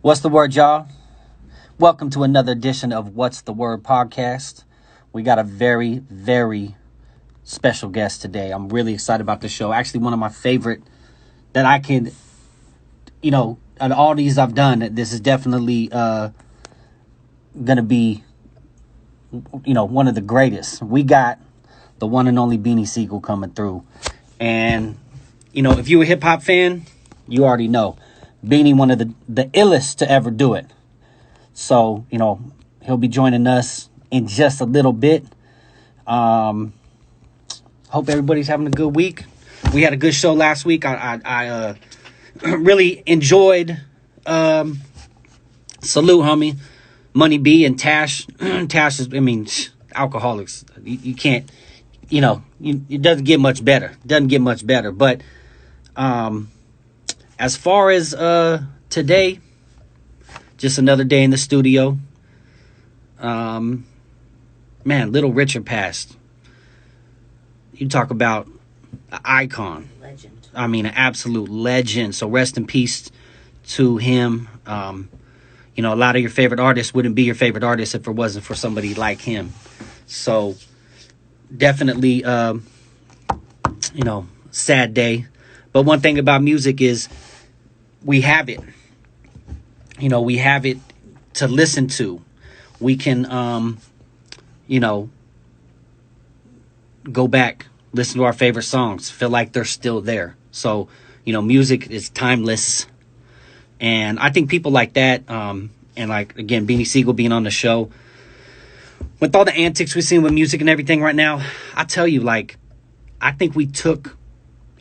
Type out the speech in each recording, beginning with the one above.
What's the word, y'all? Welcome to another edition of What's the Word podcast. We got a very, very special guest today. I'm really excited about the show. Actually, one of my favorite that I can, out of all these I've done, this is definitely going to be, one of the greatest. We got the one and only Beanie Sigel coming through. And, if you're a hip hop fan, you already know. Beanie, one of the illest to ever do it. So, he'll be joining us in just a little bit. Hope everybody's having a good week. We had a good show last week. I really enjoyed Salute, homie, Money B and Tash. Tash is, alcoholics. You can't, it doesn't get much better. But as far as today, just another day in the studio. Man, Little Richard passed. You talk about an icon. Legend. An absolute legend. So rest in peace to him. A lot of your favorite artists wouldn't be your favorite artists if it wasn't for somebody like him. So definitely, sad day. But one thing about music is we have it. We have it to listen to. We can, go back, listen to our favorite songs, feel like they're still there. So, music is timeless. And I think people like that, and like, again, Beanie Sigel being on the show, with all the antics we're seeing with music and everything right now, I tell you, I think we took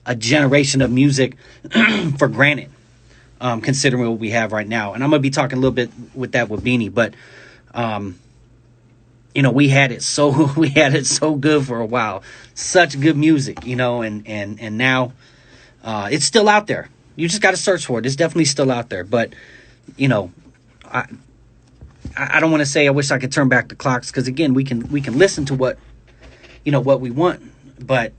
a generation of music for granted. Considering what we have right now. And I'm going to be talking a little bit with Beanie, but, we had it so good for a while, such good music, and now, it's still out there. You just got to search for it. It's definitely still out there. But, I don't want to say I wish I could turn back the clocks. Cause again, we can listen to what we want, but,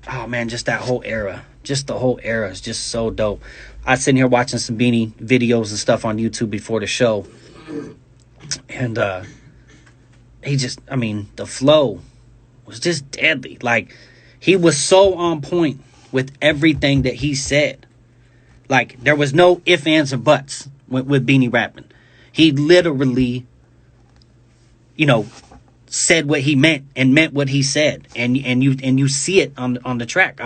oh man, just that whole era. Just the whole era is just so dope. I was sitting here watching some Beanie videos and stuff on YouTube before the show. And the flow was just deadly. Like, he was so on point with everything that he said. Like, there was no ifs, ands, or buts with Beanie rapping. He literally, said what he meant and meant what he said. And you see it on the track.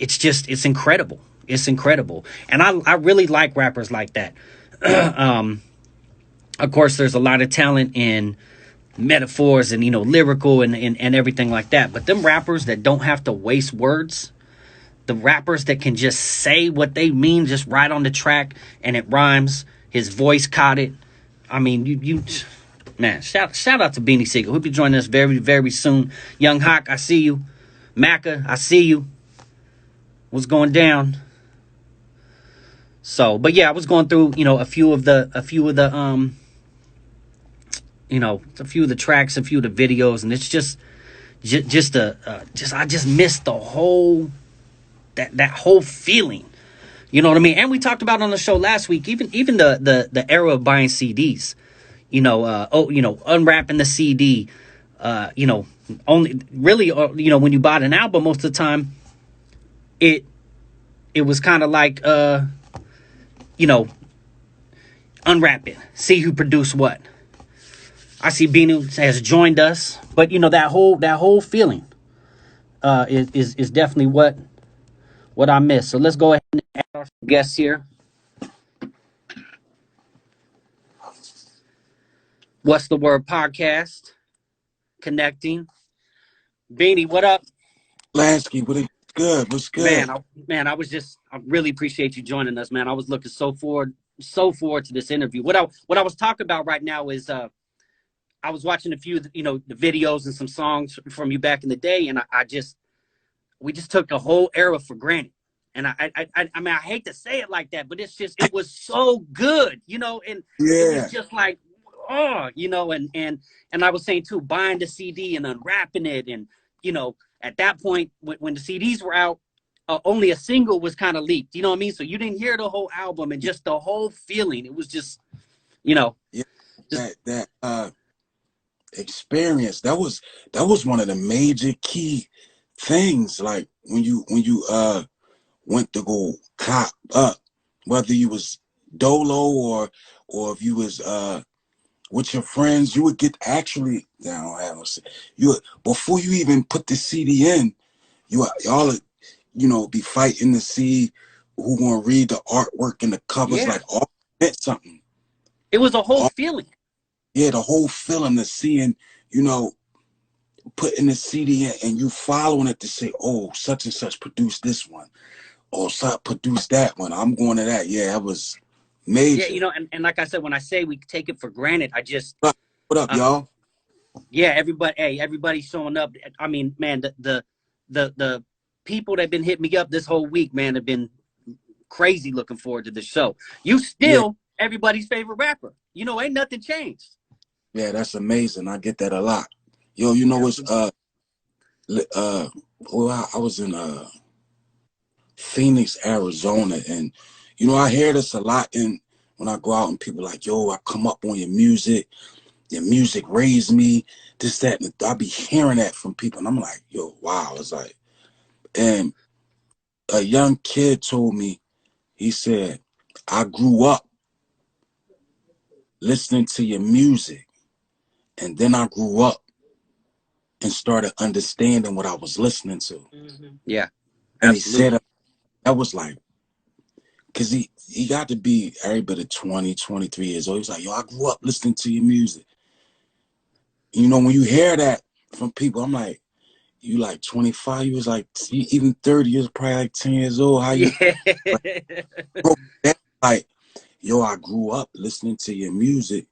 It's incredible. It's incredible. And I really like rappers like that. Of course, there's a lot of talent in metaphors and, lyrical and everything like that. But them rappers that don't have to waste words, the rappers that can just say what they mean just right on the track and it rhymes, his voice caught it. Man, shout out to Beanie Sigel. He'll be joining us very, very soon. Young Hawk, I see you. Macca, I see you. What's going down? So, but yeah, I was going through, a few of the tracks, a few of the videos, and it's I just missed the whole, that whole feeling. You know what I mean? And we talked about on the show last week, even the era of buying CDs, unwrapping the CD, only really, when you bought an album, most of the time, it was kind of like, unwrap it, see who produced what. I see Beanie has joined us, but that whole feeling is definitely what I missed. So let's go ahead and add our guests here. What's the Word podcast? Connecting. Beanie, what up? Lansky, what's good? Man, I really appreciate you joining us, man. I was looking so forward to this interview. What I was talking about right now is I was watching a few of the videos and some songs from you back in the day, and we just took the whole era for granted. And I hate to say it like that, but it was so good, and it was just like, and I was saying too, buying the CD and unwrapping it, and at that point when the CDs were out, only a single was kind of leaked. You know what I mean? So you didn't hear the whole album and just the whole feeling. It was just, you know, Yeah, just that experience, that was one of the major key things. Like when you went to go cop up, whether you was dolo or if you was with your friends, you would get actually down. You would, before you even put the CD in, y'all be fighting to see who gonna read the artwork and the covers. yeah. Like all meant something. It was a whole All, feeling. yeah, the whole feeling of seeing, putting the CD in and you following it to say, oh, such and such produced this one, or such produced that one. I'm going to that. Yeah, that was Yeah, major. and like I said, when I say we take it for granted, I just What up, y'all? yeah, everybody's showing up. I mean, man, the people that have been hitting me up this whole week, man, have been crazy looking forward to the show. You Yeah, still everybody's favorite rapper. Ain't nothing changed. yeah, that's amazing. I get that a lot. Yo, what's well, I was in Phoenix, Arizona, and I hear this a lot when I go out and people like, yo, I come up on your music raised me, this, that, and I be hearing that from people, and I'm like, yo, wow. It's like, and a young kid told me, he said, I grew up listening to your music, and then I grew up and started understanding what I was listening to. Mm-hmm. Yeah, And absolutely. he said that was like, because he got to be every bit of 20, 23 years old. He was like, yo, I grew up listening to your music. When you hear that from people, I'm like, you like 25, you was like, even 30, you was probably like 10 years old. How you, Yeah. like, yo, I grew up listening to your music,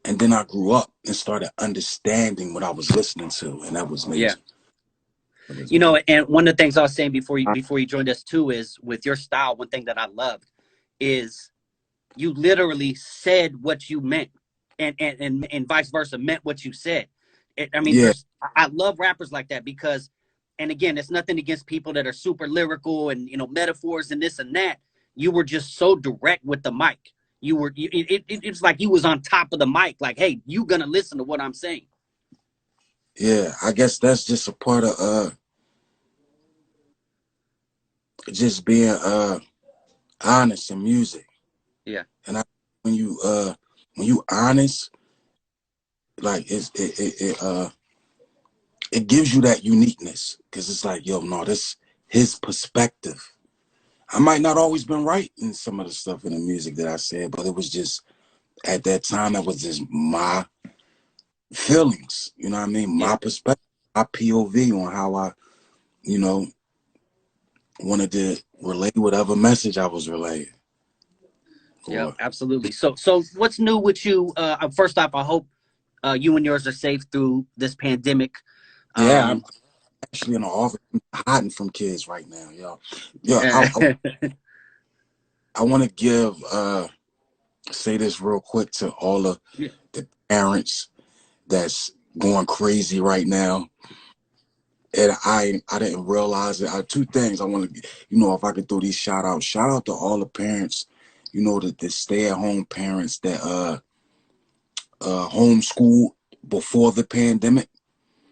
and then I grew up and started understanding what I was listening to, and that was Yeah. major. And one of the things I was saying before you joined us too is with your style, one thing that I loved is you literally said what you meant, and vice versa, meant what you said. I mean, Yeah, I love rappers like that because, and again, it's nothing against people that are super lyrical and metaphors and this and that. You were just so direct with the mic. It's like you was on top of the mic, like, hey, you gonna listen to what I'm saying. yeah. I guess that's just a part of just being honest in music. Yeah, And when you honest, like it gives you that uniqueness, because it's like, yo, no, this his perspective. I might not always been right in some of the stuff in the music that I said, but it was just at that time that was just my feelings. You know what I mean? yeah, My perspective, my POV on how I, you know, wanted to relay whatever message I was relaying. yeah, Or absolutely. So what's new with you? First off, I hope you and yours are safe through this pandemic. yeah, I'm Um, actually in the office hiding from kids right now, yo. Yo, I want to give say this real quick to all of yeah, the parents that's going crazy right now. And I didn't realize it. Two things I want to, if I could throw these shout out to all the parents, the stay at home parents that homeschooled before the pandemic,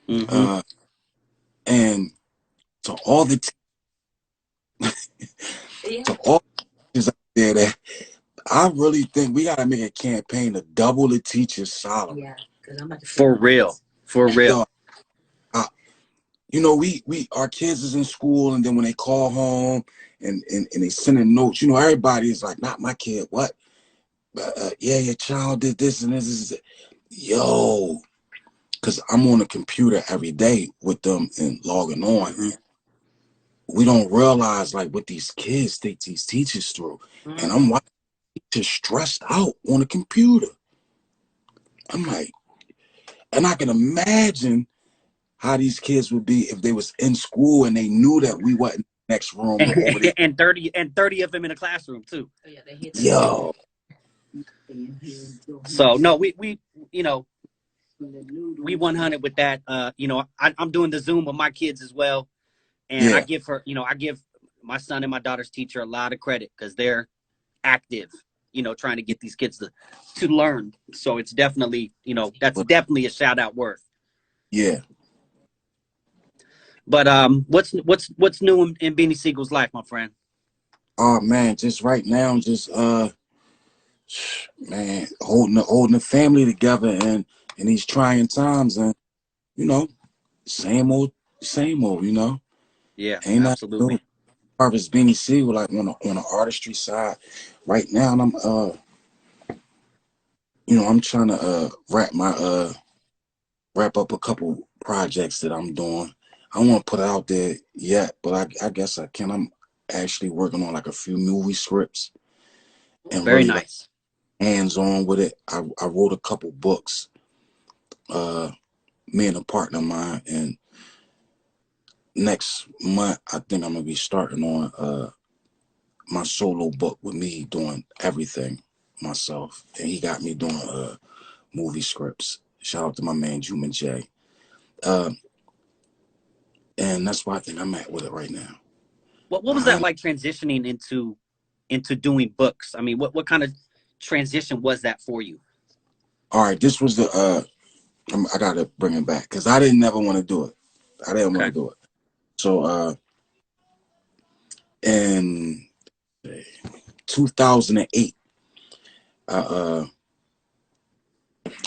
mm-hmm. uh, and to all the to all the teachers out there that I really think we gotta make a campaign to double the teachers' salary. Yeah, because I'm about to For real, for real. Yo, we our kids is in school, and then when they call home and they send in notes, everybody is like, not my kid. What? Yeah, your child did this and this. Yo, because I'm on the computer every day with them and logging on. Mm-hmm. We don't realize like what these kids think these teachers through. Mm-hmm. And I'm watching teachers stressed out on the computer. I'm like, and I can imagine how these kids would be if they was in school and they knew that we wasn't in the next room or over there. and 30 of them in a classroom too. Oh, yeah, they hit Yo. So no, we 100 with that. I'm doing the Zoom with my kids as well. And I Yeah. give her, I give my son and my daughter's teacher a lot of credit because they're active, trying to get these kids to learn. So it's definitely, that's But definitely a shout out worth. yeah. But what's new in Beanie Siegel's life, my friend? Oh man, just right now, just man, holding the family together and in these trying times, and you know, same old, same old. Yeah, Ain't nothing new. absolutely. Harvest Beanie Siegel, like on the artistry side, right now, and I'm I'm trying to wrap up a couple projects that I'm doing. I don't want to put it out there yet, but I guess I can. I'm actually working on like a few movie scripts and Very really like nice. hands on with it. I wrote a couple books, uh, me and a partner of mine, and next month I think I'm gonna be starting on my solo book with me doing everything myself, and he got me doing movie scripts. Shout out to my man Juma J. Uh, and that's why I think I'm at with it right now. What was that Behind, like transitioning into doing books? I mean, what kind of transition was that for you? all right, this was the I gotta bring it back because I didn't never want to do it. I didn't want Okay. to do it. So in 2008, uh,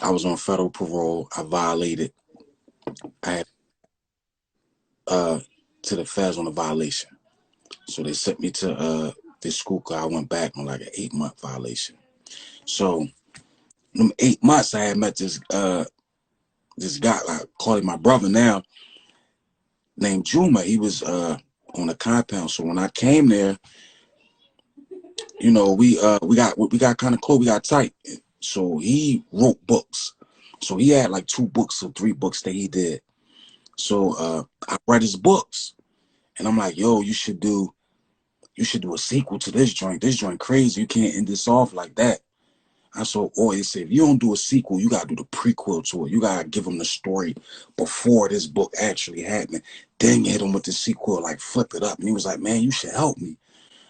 I was on federal parole. I violated. I had to the feds on a violation. So they sent me to this school. I went back on like an 8-month violation. So them 8 months, I had met this guy. I call him my brother now, named Juma. He was on a compound. So when I came there, we got kind of close. We got tight. So he wrote books. So he had like 2 books or 3 books that he did. So I read his books, and I'm like, yo, you should do a sequel to this joint. This joint crazy. You can't end this off like that. I saw he said, if you don't do a sequel, you gotta do the prequel to it. You gotta give him the story before this book actually happened. Then hit him with the sequel, like flip it up. And he was like, man, you should help me.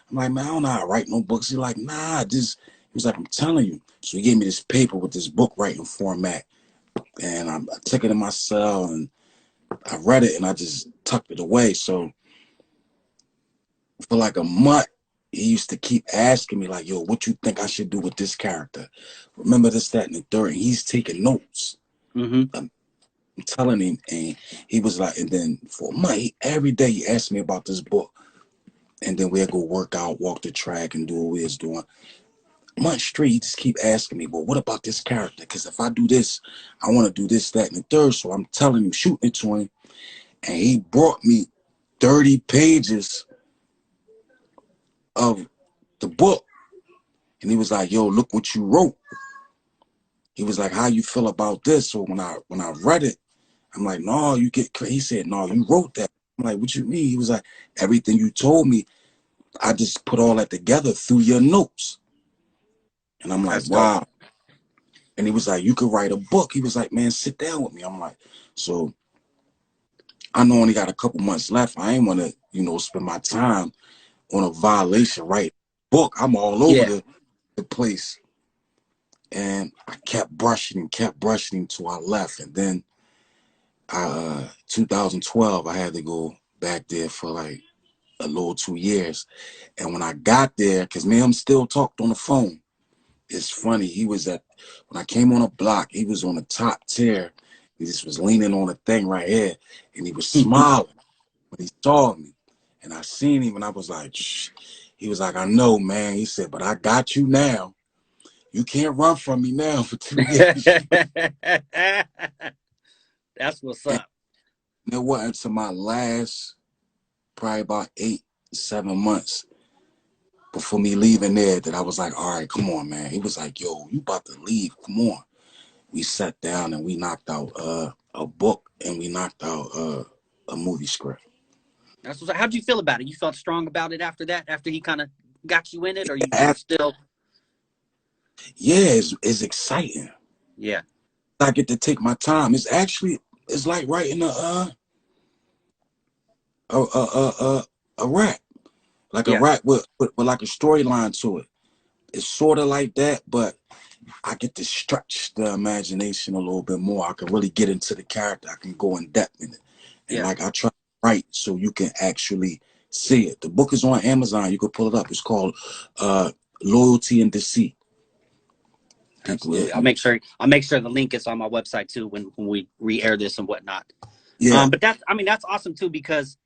I'm like, man, I don't know how to write no books. He's like, nah, just he was like, I'm telling you. So he gave me this paper with this book writing format. And I took it in my cell and I read it and I just tucked it away. So for like a month, he used to keep asking me, like, yo, what you think I should do with this character? Remember this, that, and the third. And he's taking notes. Mm-hmm. I'm telling him, and he was like, and then for a month, every day he asked me about this book. And then we'd go work out, walk the track, and do what we was doing. Month straight, he just keep asking me, well, what about this character? Because if I do this, I want to do this, that, and the third. So I'm telling him, shooting it to him. And he brought me 30 pages of the book. And he was like, yo, look what you wrote. He was like, how you feel about this? So when I read it, I'm like, no, you get crazy. He said, no, you wrote that. I'm like, what you mean? He was like, everything you told me, I just put all that together through your notes. And I'm like, That's dope. wow. And he was like, you could write a book. He was like, man, sit down with me. I'm like, so I know I only got a couple months left. I ain't want to, spend my time on a violation, right? Book. I'm all over Yeah. the place. And I kept brushing him till I left. And then 2012, I had to go back there for like a little 2 years. And when I got there, because me and him still talked on the phone. It's funny. When I came on a block, he was on the top tier. He just was leaning on a thing right here. And he was smiling when he saw me. And I seen him and I was like, shh. He was like, I know, man. He said, but I got you now. You can't run from me now for 2 years. That's what's And up. it wasn't until my last, probably about 8, 7 months before me leaving there that I was like, all right, come on, man. He was like, yo, you about to leave. Come on. We sat down and we knocked out a book and we knocked out a movie script. That's what's up. How'd you feel about it? You felt strong about it after that? After he kind of got you in it, or you Yeah, still? it's exciting. Yeah. I get to take my time. It's like writing a a rap, like a Yeah. rap with like a storyline to it. It's sort of like that, but I get to stretch the imagination a little bit more. I can really get into the character. I can go in depth in it. And Yeah. like I try to write so you can actually see it. The book is on Amazon. You can pull it up. It's called Loyalty and Deceit. People, Absolutely. I'll make sure the link is on my website too when we re-air this and whatnot. yeah. But that's awesome too because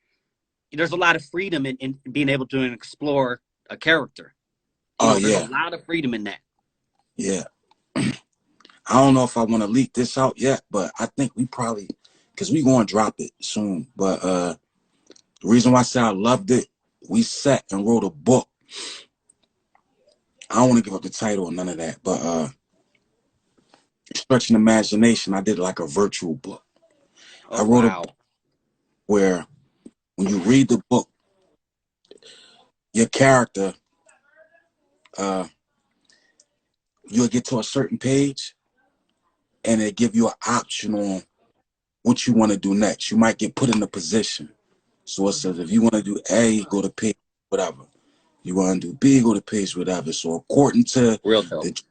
there's a lot of freedom in being able to explore a character. Oh There's a yeah. lot of freedom in that. Yeah. I don't know if I want to leak this out yet, but I think we probably, because we going to drop it soon. But the reason why I say I loved it, we sat and wrote a book. I don't want to give up the title or none of that, but stretching imagination, I did like a virtual book. Oh I wrote a book wow. where when you read the book, your character, uh, you'll get to a certain page and it give you an option on what you want to do next. You might get put in a position. So it says if you want to do A, go to page whatever. You want to do B, go to page whatever. So according to Real dope. the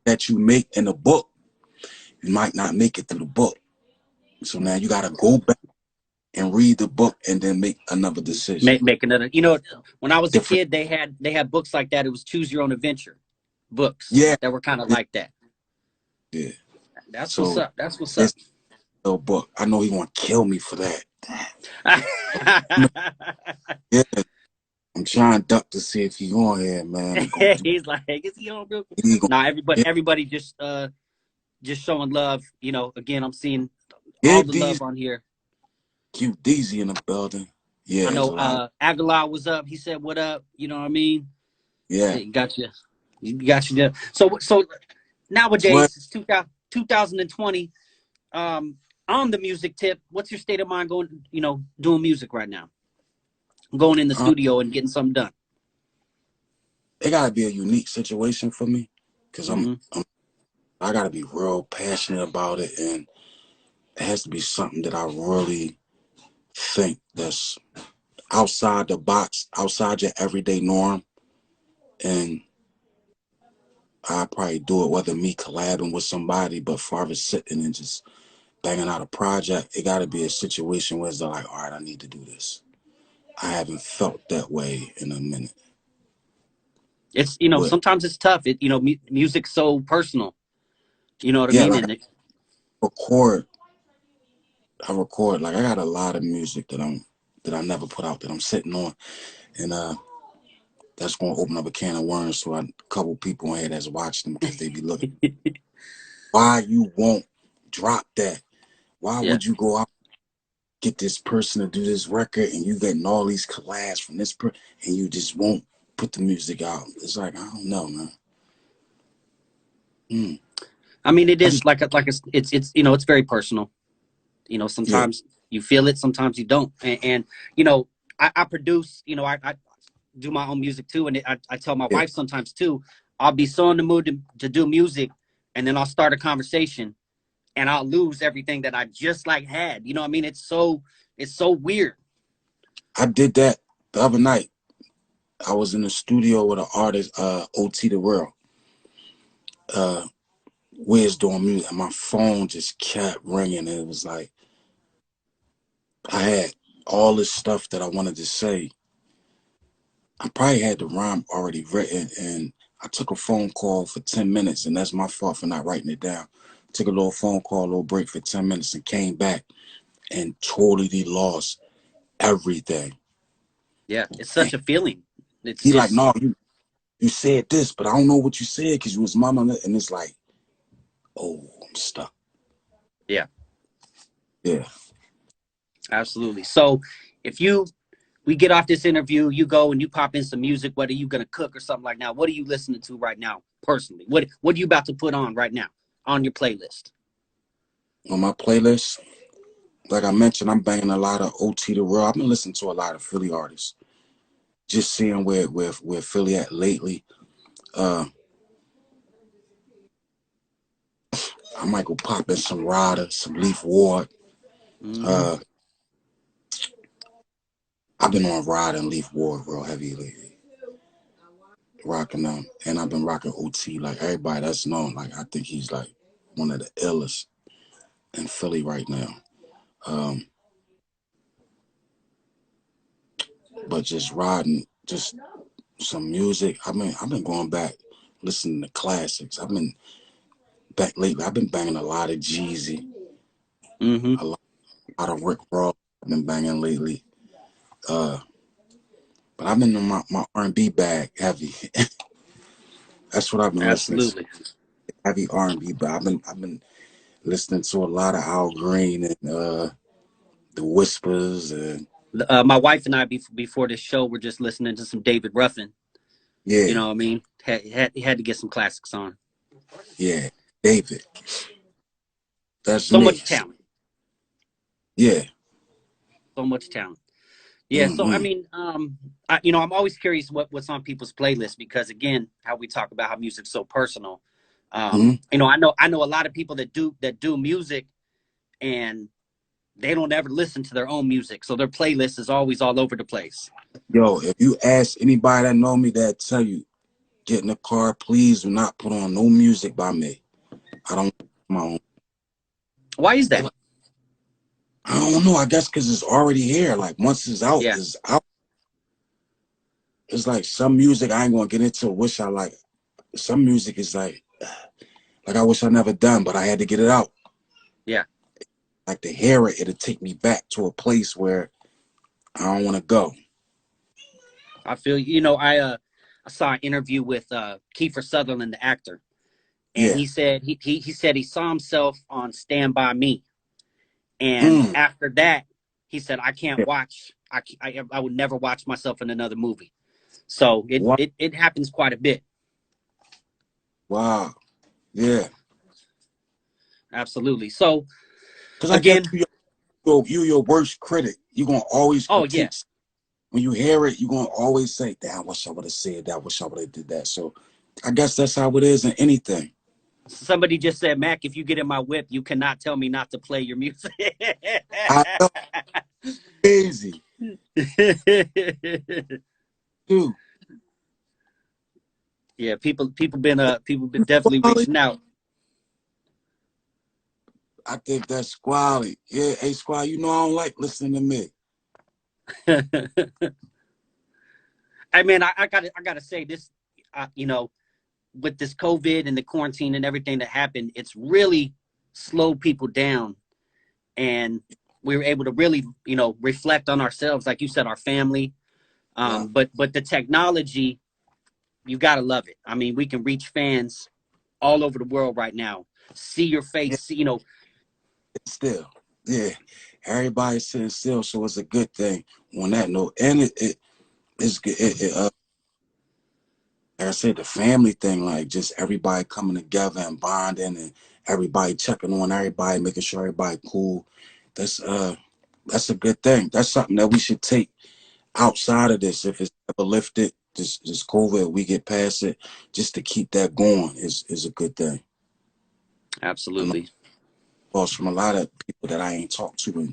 that you make in the book, you might not make it through the book. So now you got to go back and read the book and then make another decision. Make another. When I was a Different. kid, they had books like that. It was choose your own adventure books Yeah. that were kind of Yeah. like that. Yeah. That's what's So up. That's what's up. it's a book. I know he want to kill me for that. Yeah. I'm trying to duck to see if he on here, man. I'm gonna do. He's like, is he on real? He gonna, Nah, everybody, yeah, everybody just showing love. Again, I'm seeing yeah, all the D's love on here. cute Deezy in the building. Yeah, I there's know a lot of Aguilar was up. He said, "What up?" You know what I mean? yeah. Hey, got you. You got you there. So What? nowadays it's 2020. Um, on the music tip, what's your state of mind going? Doing music right now, going in the Uh, studio and getting something done. it gotta be a unique situation for me, cause Mm-hmm. I gotta be real passionate about it, and it has to be something that I really think that's outside the box, outside your everyday norm, and I probably do it whether me collabing with somebody, but far as sitting and just banging out a project, it got to be a situation where it's like, all right, I need to do this. I haven't felt that way in a minute. It's With sometimes it's tough. Music's so personal. You know what I yeah, mean? like And record, I record like I got a lot of music that I never put out that I'm sitting on, and that's gonna open up a can of worms for a couple people in here that's watching them because they be looking. Why you won't drop that? Why yeah, would you go out get this person to do this record and you getting all these collabs from this person and you just won't put the music out? It's like I don't know, man. Mm. I mean it I is just it's very personal. yeah, Sometimes you feel it, sometimes you don't. And I produce. I do my own music too, and I tell my yeah. wife sometimes too. I'll be so in the mood to do music, and then I'll start a conversation, and I'll lose everything that I just like had. You know what I mean? It's so weird. I did that the other night. I was in the studio with an artist, OT the World. Uh, Wiz doing music, and my phone just kept ringing. And it was like I had all this stuff that I wanted to say. I probably had the rhyme already written, and I took a phone call for 10 minutes, and that's my fault for not writing it down. Took a little phone call, a little break for 10 minutes, and came back and totally lost everything. Yeah, it's And such a feeling. It's he like, it's no, you said this, but I don't know what you said because you was mama. And it's like, oh, I'm stuck. yeah, Yeah. absolutely. So if we get off this interview, you go and you pop in some music, whether you're gonna cook or something like that. What are you listening to right now, personally? What are you about to put on right now on your playlist? On my playlist, like I mentioned, I'm banging a lot of OT the World. I've been listening to a lot of Philly artists. Just seeing where Philly at lately. Uh, I might go pop in some Ryder, some Leaf Ward. Mm-hmm. Uh, I've been on Rod and Leaf Ward real heavy lately, rocking them, and I've been rocking OT. Like everybody that's known, like I think he's like one of the illest in Philly right now. Um, but just riding, just some music. I've been going back, listening to classics. I've been back lately. I've been banging a lot of Jeezy, Mm-hmm. a lot of Rick Ross. I've been banging lately. Uh, but I've been in my R&B bag heavy. That's what I've been listening to. Absolutely. Heavy R&B. But I've been listening to a lot of Al Green and the Whispers and My wife and I, before this show, were just listening to some David Ruffin. You yeah, know what I mean? Had to get some classics on. yeah, David. That's So me. much talent. Yeah. So much talent. Yeah. So I Mm-hmm. mean, I'm always curious what's on people's playlists because again, how we talk about how music's so personal. Mm-hmm. I know a lot of people that do music and they don't ever listen to their own music, so their playlist is always all over the place. Yo, if you ask anybody that know me, that tell you, get in the car, please do not put on no music by me. I don't my own. Why is They that? like, I don't know. I guess because it's already here. Like once it's out, Yeah, it's out. It's like some music I ain't gonna get into. Wish I like. Some music is like I wish I never done, but I had to get it out. yeah. Like to hear it, it'll take me back to a place where I don't want to go. I feel I saw an interview with Kiefer Sutherland, the actor, and Yeah. he said he saw himself on Stand By Me, and Mm. after that, he said I can't Yeah. watch. I would never watch myself in another movie. So it Wow. it it happens quite a bit. Wow. Yeah. Absolutely. So Because I guess again, you your worst critic. You're gonna always oh yeah, critique. When you hear it, you're gonna always say, "Damn, I wish I would have said that. I wish I would have did that." So, I guess that's how it is in anything. somebody just said, Mac, if you get in my whip, you cannot tell me not to play your music. I know, crazy too. Yeah, people been definitely Squally, reaching out. I think that's squally. Yeah, hey squally, you know I don't like listening to me. I mean, I gotta say this, with this COVID and the quarantine and everything that happened, it's really slowed people down, and we were able to really, reflect on ourselves, like you said, our family. Yeah, But the technology, you gotta love it. I mean, we can reach fans all over the world right now. See your yeah, face, still, yeah. Everybody's sitting still, so it's a good thing on that note. And it's good. Like I said, the family thing, like just everybody coming together and bonding, and everybody checking on everybody, making sure everybody cool. That's uh, that's a good thing. That's something that we should take outside of this. If it's ever lifted, this COVID, we get past it, just to keep that going is a good thing. I know absolutely. calls from a lot of people that I ain't talked to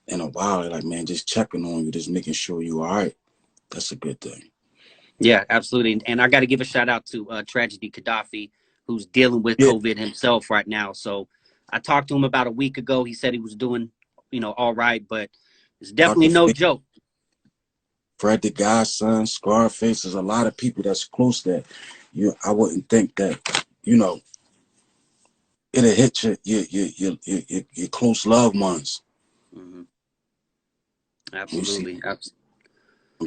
in a while. They're like, man, just checking on you, just making sure you all right. That's a good thing. Yeah, absolutely. And I got to give a shout out to Tragedy Gaddafi, who's dealing with Yeah, COVID himself right now. So I talked to him about a week ago. He said he was doing, all right, but it's definitely Dr. no joke. Fred the Godson, Scarface. There's a lot of people that's close that I wouldn't think that it'll hit your close loved ones. Hmm. You see, Absolutely.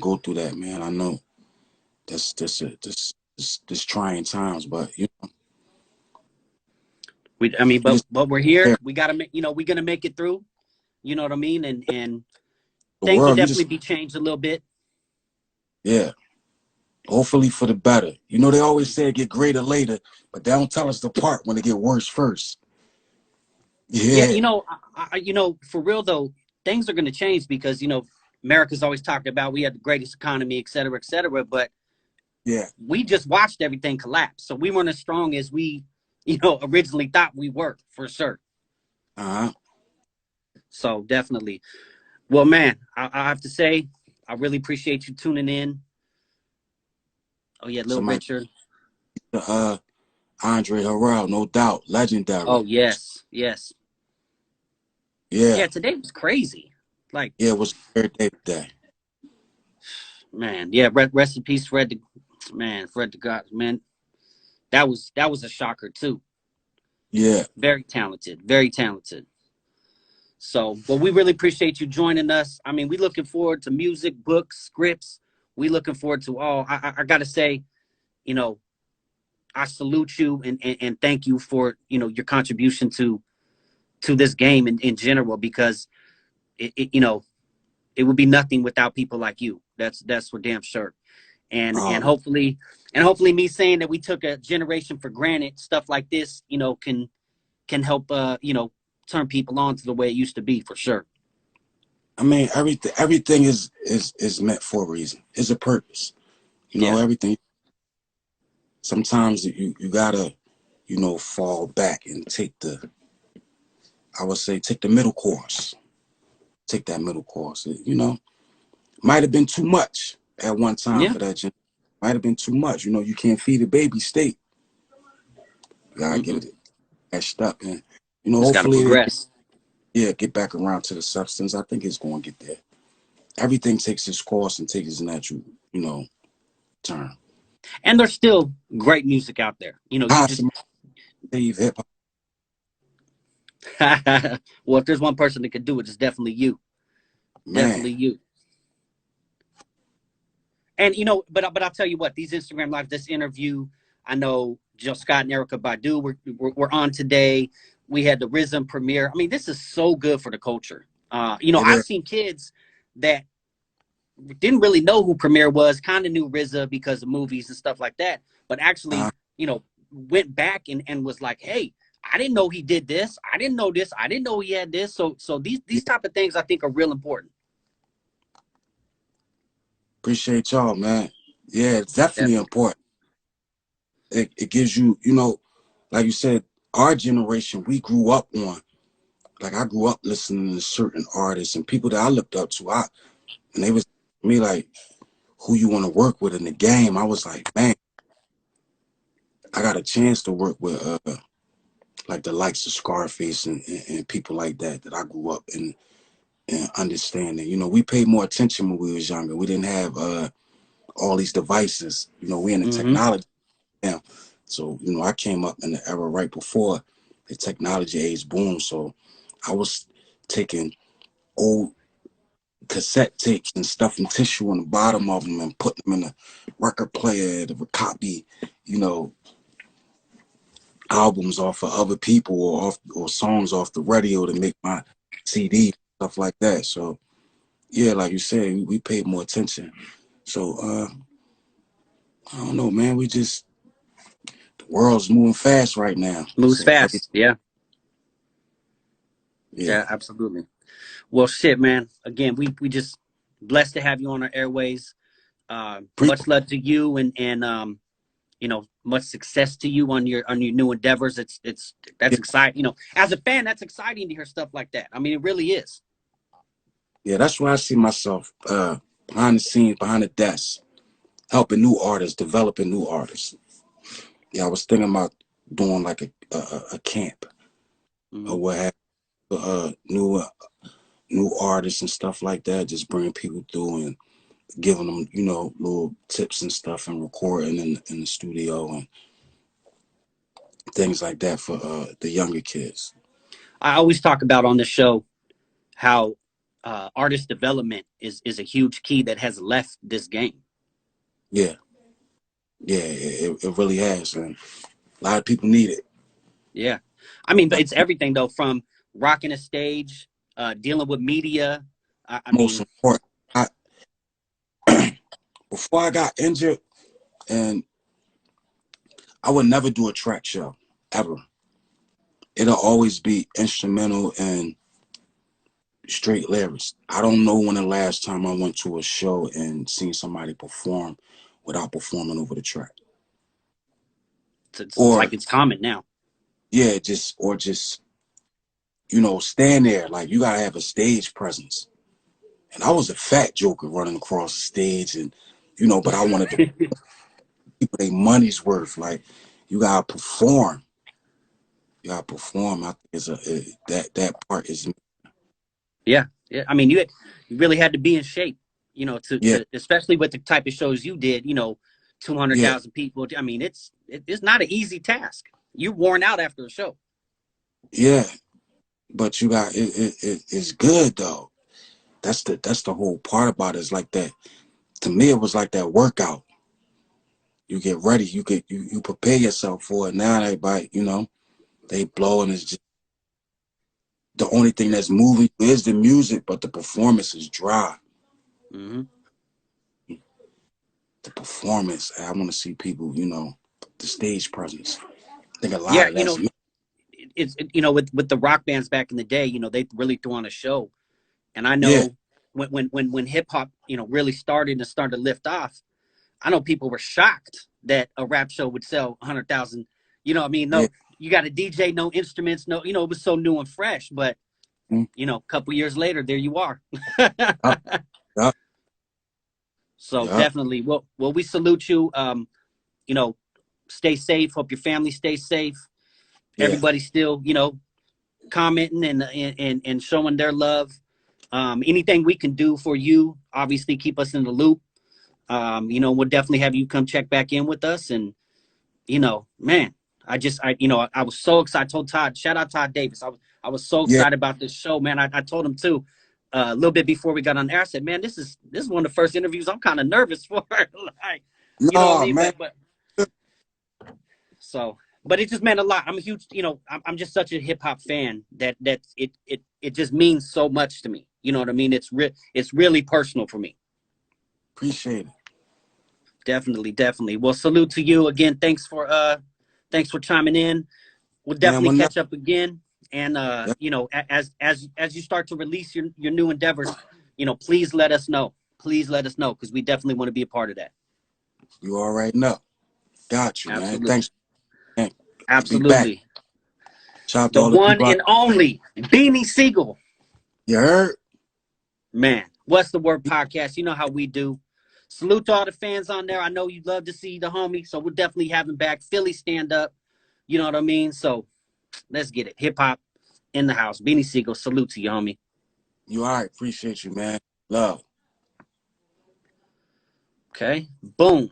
go through that, man. I know this trying times, but I mean, we but just but we're here. yeah, We got to make, we're gonna make it through. You know what I mean? And the things will world. You definitely just be changed a little bit. yeah. Hopefully for the better. They always say it get greater later, but they don't tell us the part when it get worse first. Yeah, Yeah, for real though, things are gonna change because America's always talked about we have the greatest economy, et cetera, et cetera. But yeah. we just watched everything collapse. So we weren't as strong as we, originally thought we were, for sure. Uh huh. So definitely. Well, man, I have to say, I really appreciate you tuning in. Oh yeah, Little Somebody, Richard. uh, Andre Harrell, no doubt, Oh legendary. yes, yes. Yeah, Yeah, today was crazy. Like, yeah, it was a great day today. man, yeah, rest in peace, Fred the God, man. That was a shocker too. Yeah, Very talented, very talented. So, but we really appreciate you joining us. I mean, we looking forward to music, books, scripts. We looking forward to all. I gotta say, you know, I salute you and thank you for your contribution to this game in general because it it would be nothing without people like you. That's for damn sure. And and um, hopefully and hopefully me saying that we took a generation for granted, stuff like this, can help turn people on to the way it used to be for sure. I mean, everything is meant for a reason. It's a purpose. Yeah. Everything. Sometimes you gotta, fall back and I would say, take the middle course. Take that middle course. Might have been too much at one time Yeah. for that. Might have been too much. You can't feed a baby steak. You gotta get Mm-mm. it cashed up, and Just got to hopefully progress. get back around to the substance. I think it's going to get there. Everything takes its course and takes its natural, turn. And there's still great music out there. You just Possibly save hip hop, well, if there's one person that could do it, it's definitely you. man. Definitely you. And but I'll tell you what, these Instagram lives, this interview, I know Jill Scott and Erica Badu we're on today. We had the Rhythm premiere. I mean, this is so good for the culture. It I've is. seen kids that didn't really know who Premiere was, kind of knew RZA because of movies and stuff like that, but Uh, actually, went back and was like, hey, I didn't know he did this. I didn't know this. I didn't know he had this. So these type of things I think are real important. appreciate y'all, man. Yeah, it's definitely Definitely. important. It gives you, like you said, our generation, we grew up on. Like I grew up listening to certain artists and people that I looked up to. And they was me like, who you want to work with in the game? I was like, man, I got a chance to work with like the likes of Scarface and people like that I grew up in understanding. We paid more attention when we was younger. We didn't have all these devices. We in the Mm-hmm. technology now. So, I came up in the era right before the technology age boom. So I was taking old cassette tapes and stuffing tissue on the bottom of them and putting them in a record player to copy, you know, albums off of other people or songs off the radio to make my CD, stuff like that. So yeah, like you said, we paid more attention. So I don't know, man. The world's moving fast right now. Moves So every fast. Yeah. yeah, Yeah, absolutely. Well, shit, man. Again, we just blessed to have you on our airways. Pre- Much love to you and much success to you on your new endeavors. That's yeah, exciting. As a fan, that's exciting to hear stuff like that. I mean, it really is. yeah. That's where I see myself behind the scenes, behind the desk, helping new artists, developing new artists. Yeah, I was thinking about doing like a camp Mm-hmm. or what have new artists and stuff like that. Just bringing people through and giving them, little tips and stuff and recording in the studio and things like that for the younger kids. I always talk about on the show how artist development is a huge key that has left this game. Yeah, yeah, it really has, and a lot of people need it. Yeah, I mean, but it's everything though, from rocking a stage, dealing with media. I Most mean, important, I, before I got injured, and I would never do a track show ever. It'll always be instrumental and straight lyrics. I don't know when the last time I went to a show and seen somebody perform without performing over the track. it's Or like it's common now. yeah, just stand there. Like you gotta have a stage presence And I was a fat joker running across the stage, and but I wanted to people their money's worth. Like, you gotta perform. You gotta perform. I think that part is Yeah, yeah. I mean, you really had to be in shape, yeah, to especially with the type of shows you did. 200 yeah, 000 people. I mean, it's not an easy task. You're worn out after a show. yeah. But you got it's good though. That's the whole part about it. It's like that. To me, it was like that workout. You get ready. You prepare yourself for it. Now everybody, they blow, and it's just the only thing that's moving is the music, but the performance is dry. Hmm. The performance, I want to see people, the stage presence. I think a lot Yeah, of that's me. with the rock bands back in the day, they really threw on a show. And I Yeah, know when hip hop, really started to lift off, I know people were shocked that a rap show would sell 100,000. What I mean? yeah, No, you got a DJ, no instruments, no, it was so new and fresh. But mm, a couple years later, there you are. yup, yup, So yup, definitely, well, we salute you. You know, stay safe. Hope your family stays safe. yeah, Everybody's still, commenting and showing their love. Anything we can do for you, obviously, keep us in the loop. We'll definitely have you come check back in with us. And man, I was so excited. I told Todd, shout out Todd Davis. I was so yeah. excited about this show, man. I told him too, a little bit before we got on air. I said, man, this is one of the first interviews I'm kind of nervous for. Like, you know what I No, mean? man. But so, but it just meant a lot. I'm a huge, I'm just such a hip hop fan that it just means so much to me. You know what I mean? It's really personal for me. Appreciate it. Definitely, definitely. Well, salute to you again. Thanks for chiming in. We'll Man, definitely when that, catch up again. And yeah, as you start to release your new endeavors, please let us know. Please let us know, because we definitely want to be a part of that. you already know. Got you, man. Absolutely. Thanks, man. I'll be back. Absolutely. Shout out to The all the one people out and only Beanie Sigel. You heard? Man, what's the word podcast? You know how we do. Salute to all the fans on there. I know you'd love to see the homie, so we'll definitely have him back. Philly stand up. You know what I mean? So let's get it. Hip hop in the house. Beanie Sigel, salute to you, homie. You all right. Appreciate you, man. Love. Okay. Boom.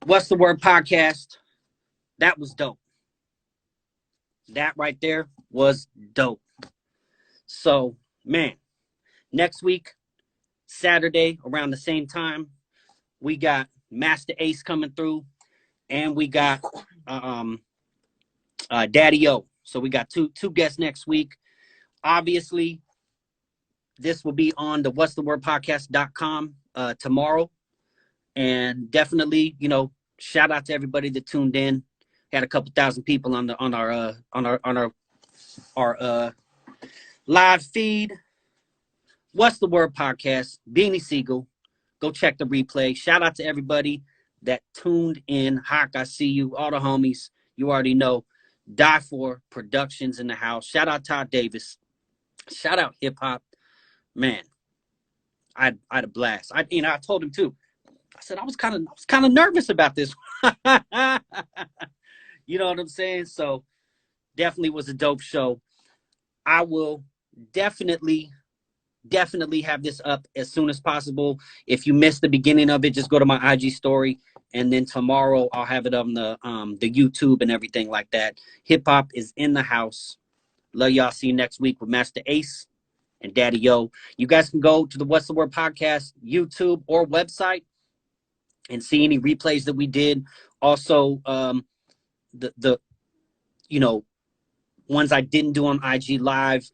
What's the word podcast? That was dope. That right there was dope. So, man, next week, Saturday, around the same time, we got Master Ace coming through, and we got Daddy O. So we got two guests next week. Obviously, this will be on the What's the Word podcast.com tomorrow. And definitely, shout out to everybody that tuned in. Had a couple thousand people on our live feed. What's the Word podcast? Beanie Sigel. Go check the replay. Shout out to everybody that tuned in. Hawk, I see you. All the homies. You already know. Die For Productions in the house. Shout out Todd Davis. Shout out Hip Hop. Man, I had a blast. I told him too. I said I was kind of nervous about this. You know what I'm saying? So definitely was a dope show. I will definitely have this up as soon as possible. If you missed the beginning of it, just go to my IG story, and then tomorrow I'll have it on the YouTube and everything like that. Hip hop is in the house. Love y'all. See you next week with Master Ace and Daddy Yo. You guys can go to the What's the Word podcast YouTube or website and see any replays that we did. Also, the ones I didn't do on IG Live.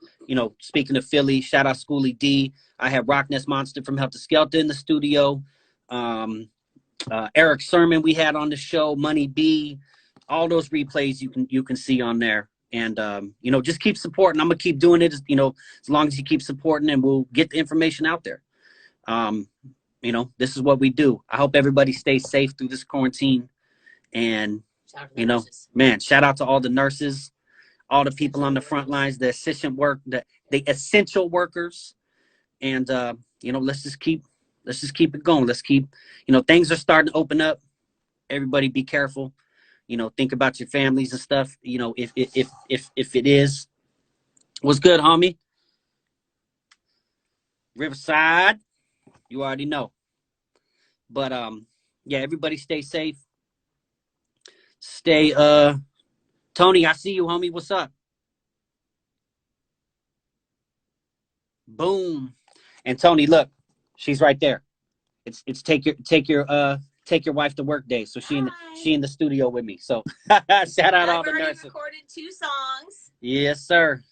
Speaking of Philly, shout out Schoolie D. I had Rockness Monster from Helter Skelter in the studio. Eric Sermon we had on the show. Money B. All those replays you can see on there. And just keep supporting. I'm gonna keep doing it. As long as you keep supporting, and we'll get the information out there. This is what we do. I hope everybody stays safe through this quarantine. And man, shout out to all the nurses. all the people on the front lines, the essential workers. And let's just keep it going. Let's keep, things are starting to open up. Everybody be careful. Think about your families and stuff. If it is. What's good, homie? Riverside, you already know. But yeah, everybody stay safe. Stay Tony, I see you, homie. What's up? Boom. And Tony, look, she's right there. It's take your wife to work day. So she in the studio with me. So shout out all the nurses. I've already recorded 2 songs. Yes, sir.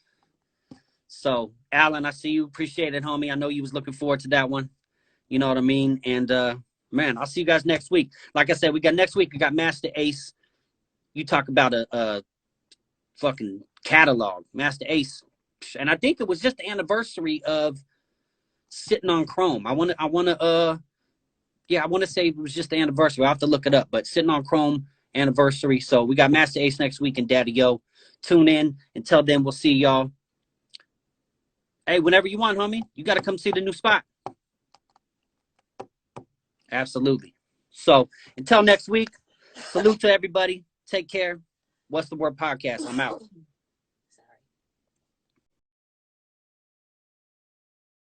So Alan, I see you. Appreciate it, homie. I know you was looking forward to that one. You know what I mean? And man, I'll see you guys next week. Like I said, we got Master Ace. You talk about a fucking catalog, Master Ace. And I think it was just the anniversary of Sitting on Chrome. I want to say it was just the anniversary. I'll have to look it up, but Sitting on Chrome anniversary. So we got Master Ace next week and Daddy Yo. Tune in. Until then, we'll see y'all. Hey, whenever you want, homie, you got to come see the new spot. Absolutely. So until next week, salute to everybody. Take care. What's the Word Podcast? I'm out.